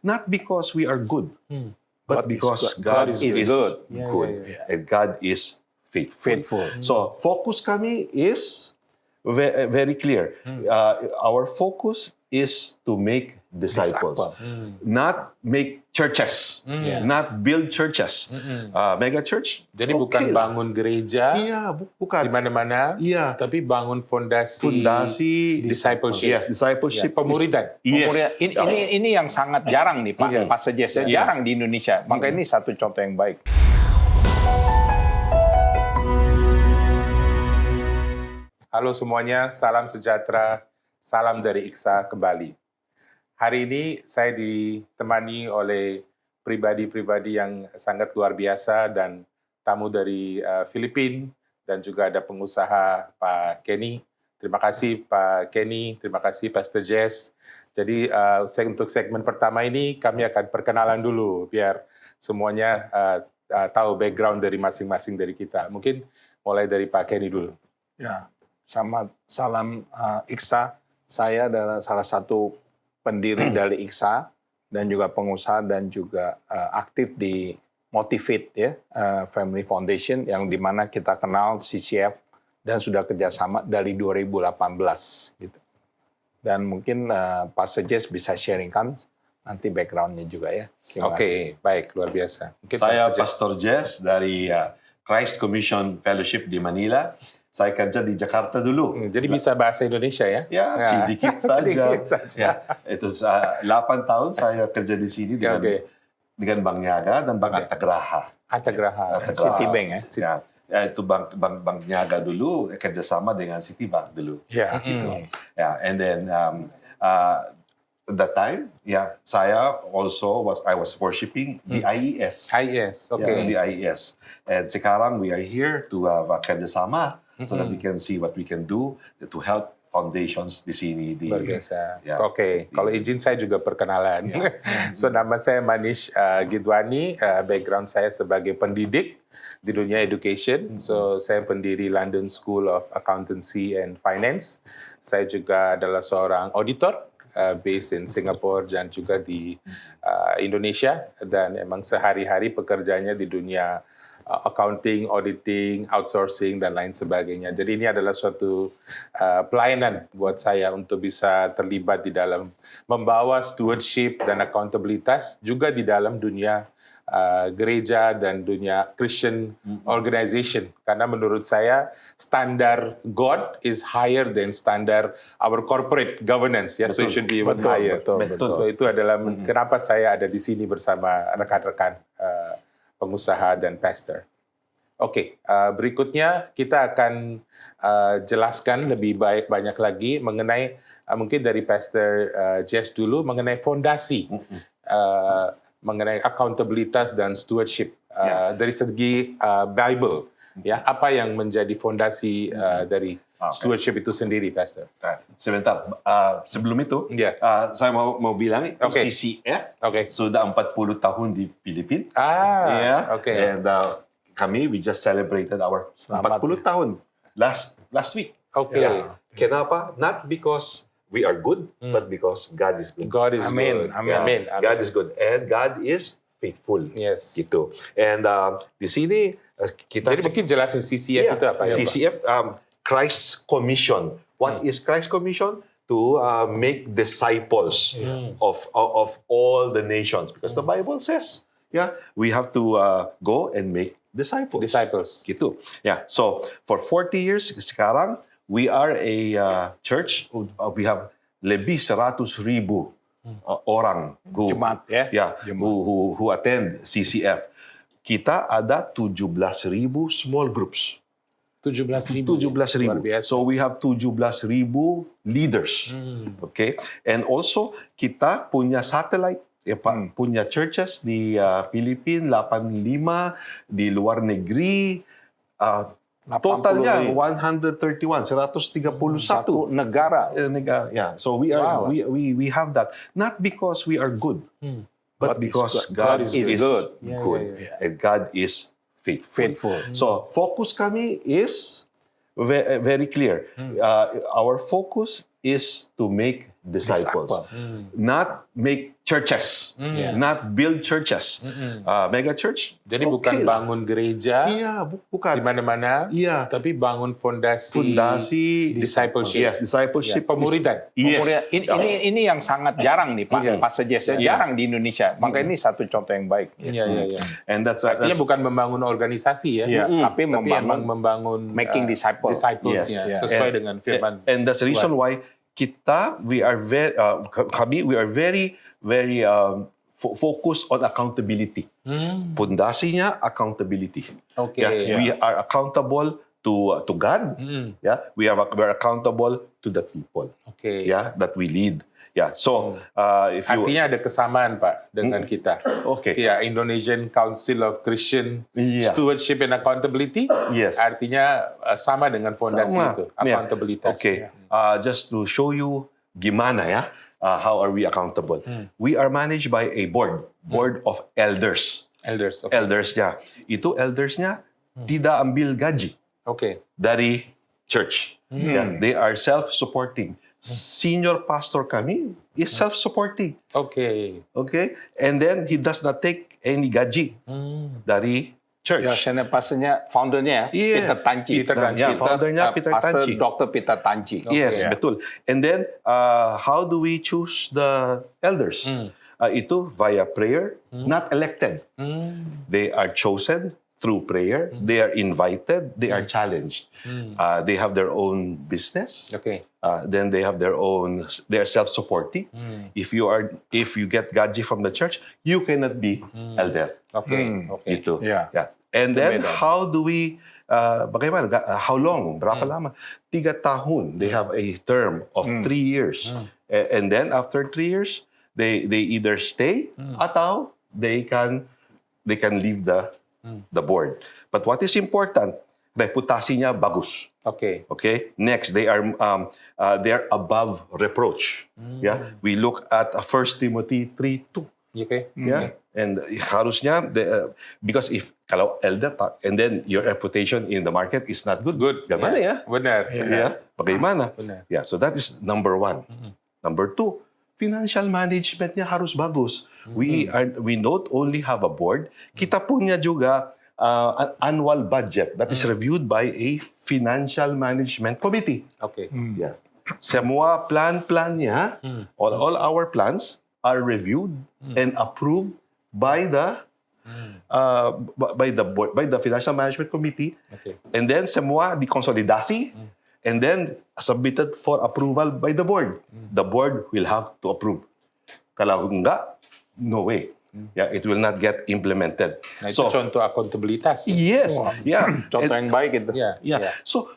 not because we are good, but because God God is is good. good, and God is faithful. So focus kami is very clear. Our focus is to make disciples, not make churches, not build churches. Mega church. Jadi bukan lah. bangun gereja Iya, bukan. di mana-mana, Iya. tapi bangun fondasi discipleship. Yes, discipleship. Pemuridan. Yes. Ini yang sangat jarang nih Pak, Pastor Jess. Jarang di Indonesia. Maka ini satu contoh yang baik. Halo semuanya, salam sejahtera, salam dari IKSA kembali. Hari ini saya ditemani oleh pribadi-pribadi yang sangat luar biasa dan tamu dari Filipina dan juga ada pengusaha Pak Kenny. Terima kasih Pak Kenny, terima kasih Pastor Jess. Jadi untuk segmen pertama ini kami akan perkenalan dulu biar semuanya tahu background dari masing-masing dari kita. Mungkin mulai dari Pak Kenny dulu. Ya, salam IKSA. Saya adalah salah satu pendiri dari IKSA dan juga pengusaha dan juga aktif di Motivate ya, Family Foundation yang dimana kita kenal CCF dan sudah kerjasama dari 2018 gitu. Dan mungkin Pastor Jess bisa sharingkan nanti background-nya juga ya. Oke, baik, luar biasa. Mungkin Saya Pastor Jess dari Christ Commission Fellowship di Manila. Saya kerja di Jakarta dulu. Jadi bisa bahasa Indonesia ya? Ya, sedikit saja. Sedikit saja. Ya, itu 8 tahun saya kerja di sini dengan Bank Niaga dan Bank Artagraha. Artagraha. Citibank ya? Ya, itu Bank Niaga dulu kerjasama dengan Citibank dulu. Ya, gitu. Ya, and then that time, ya saya was worshiping di IES. IES, oke. Yeah, di IES. And sekarang we are here to kerjasama so that we can see what we can do to help foundations di sini. Luar biasa. Ya, Oke, kalau izin saya juga perkenalan. So nama saya Manish Gidwani, background saya sebagai pendidik di dunia education. So saya pendiri London School of Accountancy and Finance. Saya juga adalah seorang auditor based in Singapore dan juga di Indonesia, dan emang sehari-hari pekerjaannya di dunia accounting, auditing, outsourcing, dan lain sebagainya. Jadi ini adalah suatu pelayanan buat saya untuk bisa terlibat di dalam membawa stewardship dan accountabilitas juga di dalam dunia gereja dan dunia Christian organization. Karena menurut saya standar God is higher than standar our corporate governance. Ya, so it should be even higher. Betul. So itu adalah kenapa saya ada di sini bersama rekan-rekan pengusaha dan pastor. Oke, berikutnya kita akan jelaskan lebih banyak lagi mengenai mungkin dari Pastor Jess dulu mengenai fondasi. Mengenai accountabilitas dan stewardship dari segi Bible, ya, apa yang menjadi fondasi dari stewardship itu sendiri, Pastor? Sebentar, sebelum itu, saya mau bilang CCF sudah 40 tahun di Filipina. And kami we just celebrated our 40 tahun last week. Kenapa? Not because we are good, but because God is good. God is good. Amen. God is good, and God is faithful. Yes. Gitu. And di sini kita. Jadi mungkin jelasin CCF itu apa ya? CCF, Christ Commission. What is Christ Commission? To make disciples of all the nations, because the Bible says, we have to go and make disciples. Gitu. Yeah. So for 40 years sekarang, we are a church. We have lebih 100,000 orang Jemaat, who attend CCF. Kita ada 17,000 small groups. 17,000. So we have 17,000 leaders. Okay? And also kita punya satellite, punya churches di Philippines 85, di luar negeri totalnya 131 negara. Yeah. So we have that, not because we are good, but because God is good. And God is faithful. So focus kami is very clear. Our focus is to make disciples. Not make churches, not build churches. Mega church. Jadi bukan lah. bangun gereja Iya, bukan. di mana-mana, Iya. tapi bangun fondasi Yes, discipleship. Ya, discipleship. pemuridan. Yes. Ini yang sangat jarang nih Pak, Pastor Jess, jarang di Indonesia. Maka ini satu contoh yang baik. Iya. And that's Artinya bukan membangun organisasi ya, Iya, tapi tapi emang membangun membangun making disciples. Yes. ya, sesuai dengan firman. And that's the reason why we are very focused on accountability. Pondasinya accountability. Oke. Yeah, we are accountable to God. Yeah, we are accountable to the people. Oke. Yeah, that we lead. Yeah, so if you Artinya ada kesamaan Pak dengan kita. Okay. Ya, Indonesian Council of Christian Iya. Stewardship and Accountability. Yes. Artinya sama dengan fondasi Sama. itu, Yeah. akuntabilitas. Okay. Just to show you gimana ya, how are we accountable? We are managed by a board of elders. Elders. Oke. Eldersnya, itu eldersnya tidak ambil gaji Oke. dari church. Yeah, they are self-supporting. Senior pastor kami is self-supporting. Oke. Okay? And then he does not take any gaji dari church. Ya, senior pastornya, foundernya Iya. Peter Tanci. Foundernya Peter Pastor Tanci. Dr. Peter Tanci. Yes, Ya. betul. And then, how do we choose the elders? Itu via prayer, not elected. They are chosen through prayer. They are invited. They are challenged. They have their own business. Oke. Then they have their own. They are self-supporting. If you get gaji from the church, you cannot be elder. Oke. Oke. Gitu. Yeah. Yeah. And then beda. how do we bagaimana? How long? Berapa lama? 3 tahun. They have a term of 3 years. And then after 3 years, they either stay atau they can leave the board. But what is important? Reputasinya bagus. Oke. Okay. Next, they are above reproach. Yeah. We look at 1 Timothy 3:2. Oke. Yeah. And harusnya because if kalau elder and then your reputation in the market is not good. Good. Gimana ya? Benar. Yeah. Bagaimana? Benar. Yeah. So that is number 1. Number 2, financial managementnya harus bagus. We not only have a board, kita punya juga an annual budget that is reviewed by a financial management committee. Oke. Yeah. Semua plan-plannya, all our plans are reviewed and approved by the board, by the financial management committee. Oke. And then semua dikonsolidasi and then submitted for approval by the board. The board will have to approve. Kalau enggak, no way. Yeah, it will not get implemented. Nah, itu contoh akuntabilitas. Yes, yeah. Contoh yang baik itu. Ya. Yeah. So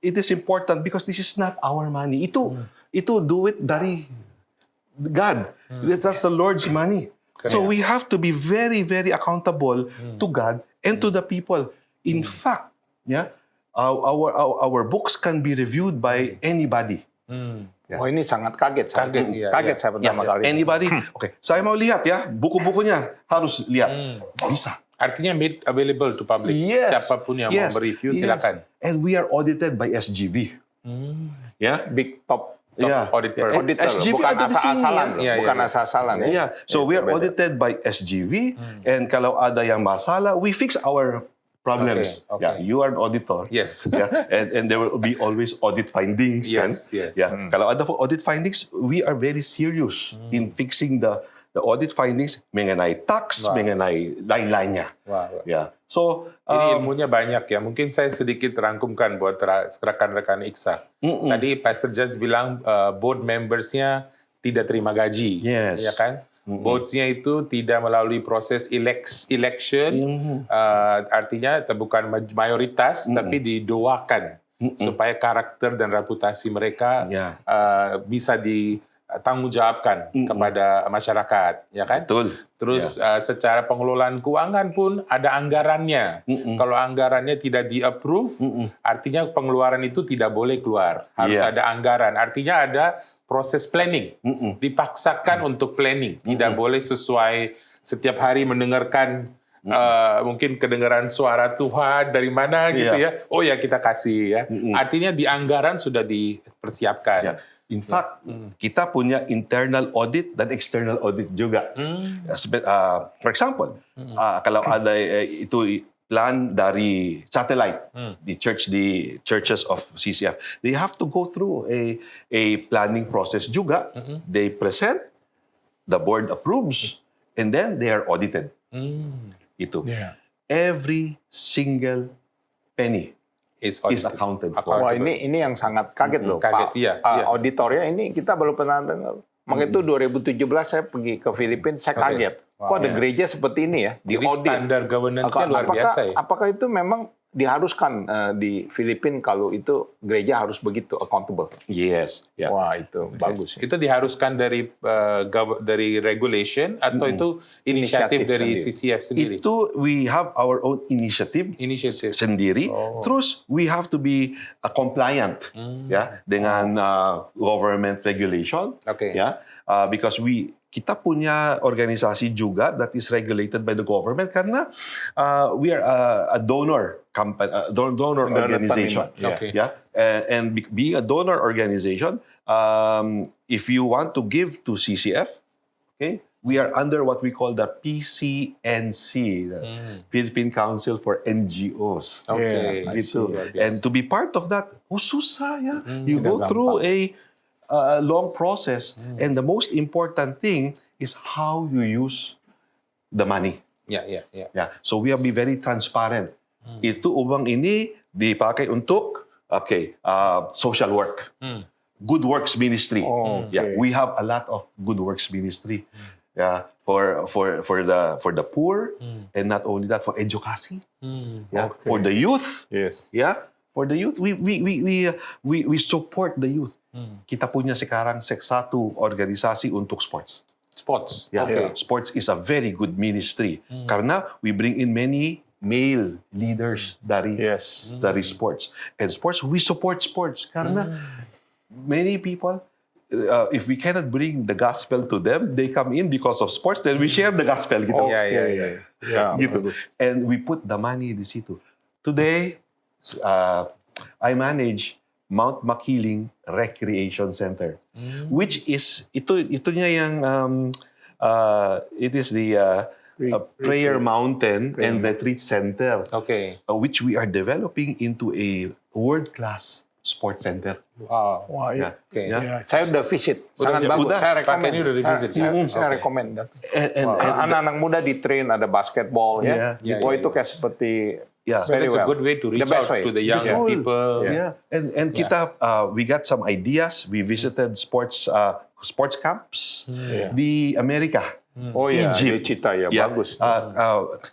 it is important because this is not our money. Itu duit dari God. That's the Lord's money. So we have to be very, very accountable to God and to the people. In fact, yeah, our books can be reviewed by anybody. Oh, ini sangat kaget. Kaget saya pertama kali. Anybody. Okay, saya mau lihat ya buku-bukunya harus lihat. Bisa. Artinya made available to public. Yes. Siapapun yang mau mereview, silakan. And we are audited by SGB. Yeah. Big top Yeah. audit firm. auditor, SGV bukan ada di sini, asal-asalan. ya. Bukan asal-asalan. ya. Yeah. So we are Beda. audited by SGV and kalau ada yang masalah, we fix our problems. Okay. Yeah, you are an auditor. Yes. Yeah, and there will be always audit findings. Yes, kan? yes. Yeah. Kalau ada audit findings, we are very serious in fixing the audit findings mengenai tax, mengenai lain-lainnya. Wow. Yeah. So Ini ilmunya banyak ya. Mungkin saya sedikit rangkumkan buat rekan-rekan IKSA. Tadi Pastor Jazz bilang board members-nya tidak terima gaji. Yes. Ya kan? Boards-nya itu tidak melalui proses election. Artinya bukan mayoritas, tapi didoakan. Supaya karakter dan reputasi mereka Ya. bisa ditanggungjawabkan kepada masyarakat. Ya kan? betul. Terus secara pengelolaan keuangan pun ada anggarannya. Kalau anggarannya tidak di-approve, artinya pengeluaran itu tidak boleh keluar. Harus Yeah. ada anggaran. Artinya ada proses planning. Dipaksakan untuk planning. Tidak boleh sesuai setiap hari mendengarkan mungkin kedengaran suara Tuhan dari mana gitu ya. Oh ya kita kasih ya. Artinya di anggaran sudah dipersiapkan. Ya. In fact, kita punya internal audit dan external audit juga. For example, kalau ada itu plan dari satellite, the churches of CCF, they have to go through a planning process juga. They present, the board approves, and then they are audited. Itu. Yeah. Every single penny Is is accounted for. Wah, ini yang sangat kaget loh, Kaget, Pak. iya, iya. Auditornya ini kita belum pernah dengar. Makanya itu 2017 saya pergi ke Filipina, saya kaget. Kok ada gereja seperti ini ya, di Jadi audit. standar governance-nya luar biasa ya. Apakah itu memang diharuskan di Filipina kalau itu gereja harus begitu accountable? Yes. Yeah. Wah, itu bagus. Itu diharuskan dari regulation atau itu inisiatif Inisiatif dari sendiri. CCF sendiri? Itu we have our own initiative Inisiatif. sendiri. Terus we have to be compliant ya dengan government regulation. Okay. Ya, because kita punya organisasi juga that is regulated by the government karena we are a donor company, donor organization. penerima, Okay. Yeah, and being a donor organization, if you want to give to CCF, okay, we are under what we call the PCNC, the Philippine Council for NGOs. Okay. Yeah, I Gitu. see. And to be part of that, susah ya. You go Tidak through a long process, and the most important thing is how you use the money. Ya. Yeah. So we have to be very transparent. Itu uang ini dipakai untuk social work, good works ministry. Oh, okay. Yeah, we have a lot of good works ministry. Yeah, for the poor, and not only that, for education. Yeah, Okay. for the youth. Yes. Yeah, for the youth, we support the youth. Kita punya sekarang satu organisasi untuk sports. Sports. Yeah. Okay. Sports is a very good ministry karena we bring in many male leaders dari sports. And sports, we support sports karena many people, if we cannot bring the gospel to them, they come in because of sports, then we share the gospel gitu. Oh, ya. Ya, Gitu. bagus. And we put the money di situ. Today, I manage Mount Makiling Recreation Center, which is itunya yang it is the prayer mountain and retreat center, Okay. which we are developing into a world-class sports center. Wow. Wah, iya. Okay. Yeah. Saya udah visit, sangat bagus. udah. Saya rekomen. Pakainya udah di-visit, Saya Okay. rekomen. And Anak-anak muda di train, ada basketball ya. Yeah, Wah, yeah, itu kayak seperti Yeah. So very that's a well. good way to reach The best out way. to the young Yeah. people. Yeah, and kita we got some ideas. We visited sports camps di Amerika. Oh iya, Egypt. Cita ya, Yeah. bagus.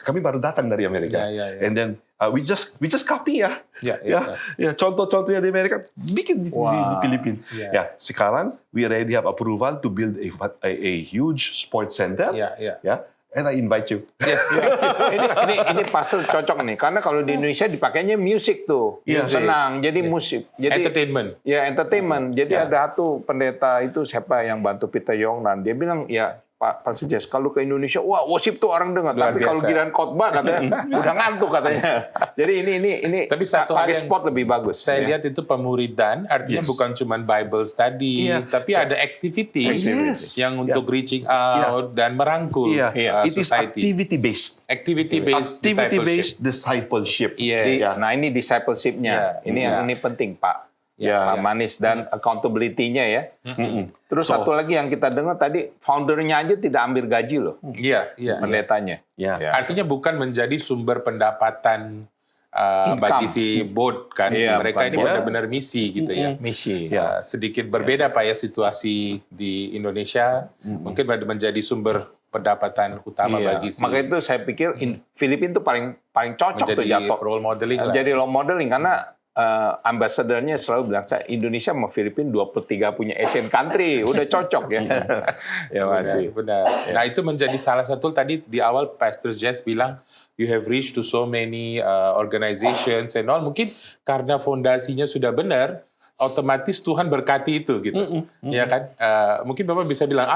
Kami baru datang dari Amerika, Yeah. and then we just copy ya. Yeah. Ya, contoh-contohnya di Amerika bikin di Filipina. Yeah. Ya, sekarang we already have approval to build a huge sports center. Yeah. Ya, and I invite you. Yes. ini puzzle cocok nih, karena kalau di Indonesia dipakainya musik tuh, Iya. senang, jadi musik, jadi Entertainment. ya entertainment. Jadi ada satu pendeta itu siapa yang bantu Peter Yongnan, dia bilang ya Pak Pastor kalau ke Indonesia, wah worship tuh orang dengar, Luar tapi kalau biasa. giliran khotbah katanya udah ngantuk katanya. Jadi ini Tapi satu hal pakai yang sport lebih bagus. Saya ya. lihat itu pemuridan, artinya Yes. bukan cuma Bible study, Iya. tapi ada activity Yes. yang untuk reaching out dan merangkul Iya, it is society. activity-based. Activity-based Activity-based discipleship. Iya. Nah ini discipleship-nya, ini penting Pak. Ya. Pak Manis dan accountability-nya ya. Terus So- satu lagi yang kita dengar tadi, foundernya aja tidak ambil gaji loh, Iya. pendetanya. Ya. Ya. Artinya bukan menjadi sumber pendapatan Income. bagi si board kan. Iya, Mereka ini bukan. benar-benar misi gitu ya. Misi. Ya. Sedikit berbeda Pak ya situasi di Indonesia. Mungkin menjadi sumber pendapatan utama Iya. bagi si Maka itu saya pikir Filipina itu paling cocok tuh menjadi jatuh. role modeling lah. Jadi role modeling karena ambasadornya selalu bilang saya Indonesia sama Filipina 23 punya Asian country, udah cocok ya. Ya masih. Benar. Nah itu menjadi salah satu tadi di awal Pastor Jess bilang you have reached to so many organizations and all. Mungkin karena fondasinya sudah benar, otomatis Tuhan berkati itu gitu. Ya kan? Mungkin Bapak bisa bilang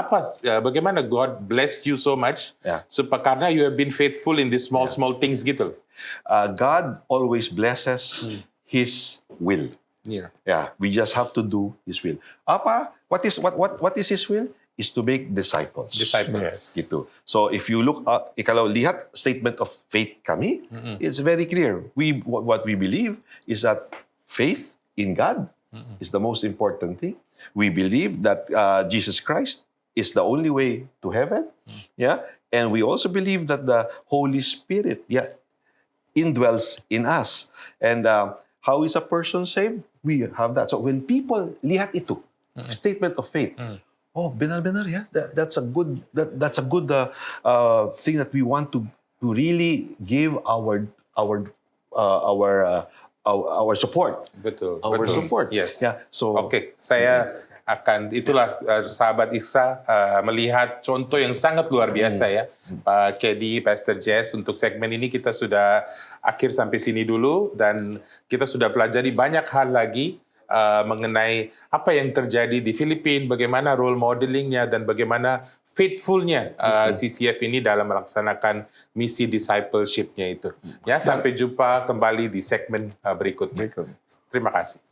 bagaimana God blessed you so much Ya. karena you have been faithful in these small things gitu. God always blesses His will. Yeah. Yeah, we just have to do His will. What is His will? Is to make disciples. Disciples. Yes. Gitu. So if you look, kalau lihat statement of faith kami, it's very clear. What we believe is that faith in God is the most important thing. We believe that Jesus Christ is the only way to heaven. Yeah, and we also believe that the Holy Spirit, indwells in us. And how is a person saved? We have that. So when people lihat ito, statement of faith, oh, benar-benar ya, that's a good thing that we want to really give our support. Betul. Our betul. support. Yes. Yeah. So Oke, saya akan itulah sahabat Iksa melihat contoh yang sangat luar biasa ya, Pak Kedi, Pastor Jess. Untuk segmen ini kita sudah akhir sampai sini dulu dan kita sudah pelajari banyak hal lagi mengenai apa yang terjadi di Filipina, bagaimana role modelingnya dan bagaimana faithfulnya CCF ini dalam melaksanakan misi discipleship-nya itu. Ya, sampai jumpa kembali di segmen berikutnya. Terima kasih.